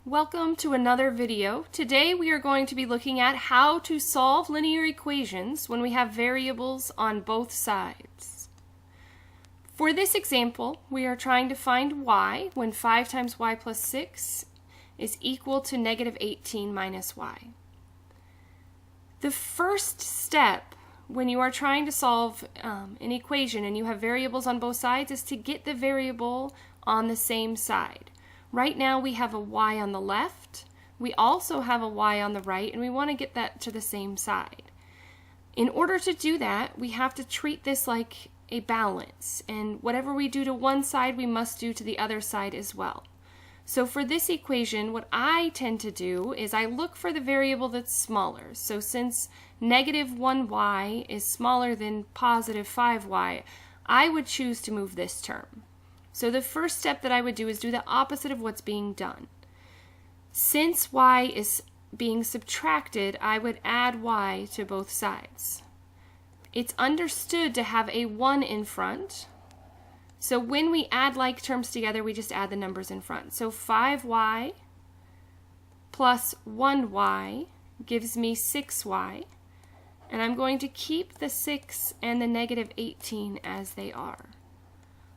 Welcome to another video. Today we are going to be looking at how to solve linear equations when we have variables on both sides. For this example, we are trying to find y when 5 times y plus 6 is equal to negative 18 minus y. The first step when you are trying to solve an equation and you have variables on both sides is to get the variable on the same side. Right now we have a y on the left, we also have a y on the right, and we want to get that to the same side. In order to do that, we have to treat this like a balance, and whatever we do to one side, we must do to the other side as well. So for this equation, what I tend to do is I look for the variable that's smaller. So since negative 1y is smaller than positive 5y, I would choose to move this term. So the first step that I would do is do the opposite of what's being done. Since y is being subtracted, I would add y to both sides. It's understood to have a 1 in front. So when we add like terms together, we just add the numbers in front. So 5y plus 1y gives me 6y. And I'm going to keep the 6 and the negative 18 as they are.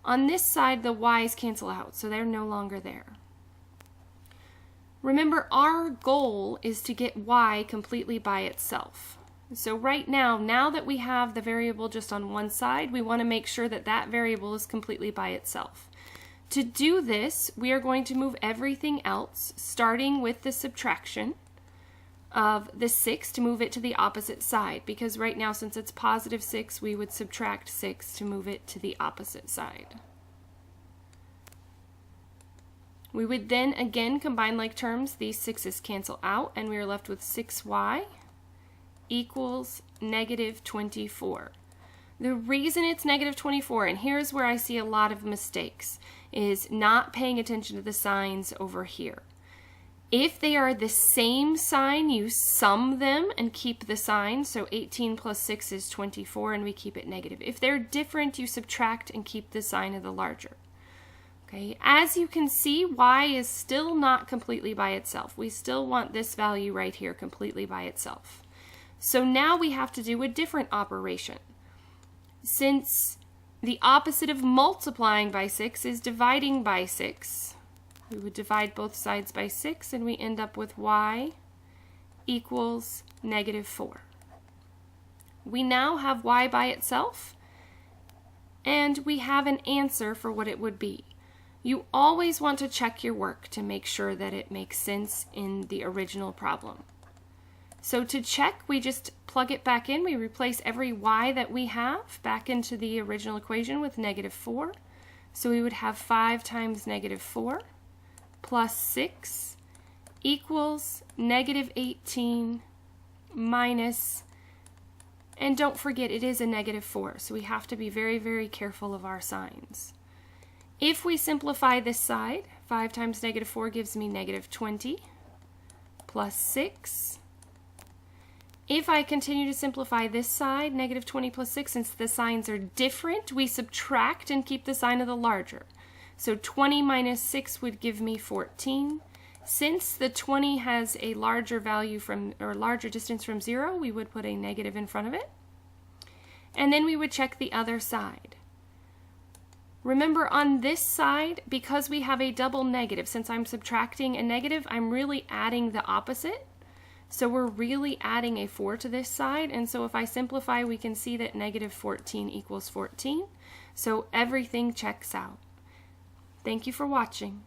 On this side, the y's cancel out, so they're no longer there. Remember, our goal is to get y completely by itself. So right now that we have the variable just on one side, we want to make sure that that variable is completely by itself. To do this, we are going to move everything else, starting with the subtraction of the 6 to move it to the opposite side, because right now, since it's positive 6, we would subtract 6 to move it to the opposite side. We would then again combine like terms. These 6's cancel out, and we are left with 6y equals negative 24. The reason it's negative 24, and here's where I see a lot of mistakes, is not paying attention to the signs over here. If they are the same sign, you sum them and keep the sign. So 18 plus 6 is 24, and we keep it negative. If they're different, you subtract and keep the sign of the larger. Okay, as you can see, y is still not completely by itself. We still want this value right here completely by itself. So now we have to do a different operation. Since the opposite of multiplying by 6 is dividing by 6, we would divide both sides by 6, and we end up with y equals negative 4. We now have y by itself, and we have an answer for what it would be. You always want to check your work to make sure that it makes sense in the original problem. So to check, we just plug it back in. We replace every y that we have back into the original equation with negative 4. So we would have 5 times negative 4 plus 6 equals negative 18 minus, and don't forget it is a negative 4, so we have to be very, very careful of our signs. If we simplify this side, 5 times negative 4 gives me negative 20 plus 6. If I continue to simplify this side, negative 20 plus 6, since the signs are different, we subtract and keep the sign of the larger. So 20 minus 6 would give me 14. Since the 20 has a larger value or larger distance from 0, we would put a negative in front of it. And then we would check the other side. Remember, on this side, because we have a double negative, since I'm subtracting a negative, I'm really adding the opposite. So we're really adding a 4 to this side, and so if I simplify, we can see that negative 14 equals 14. So everything checks out. Thank you for watching.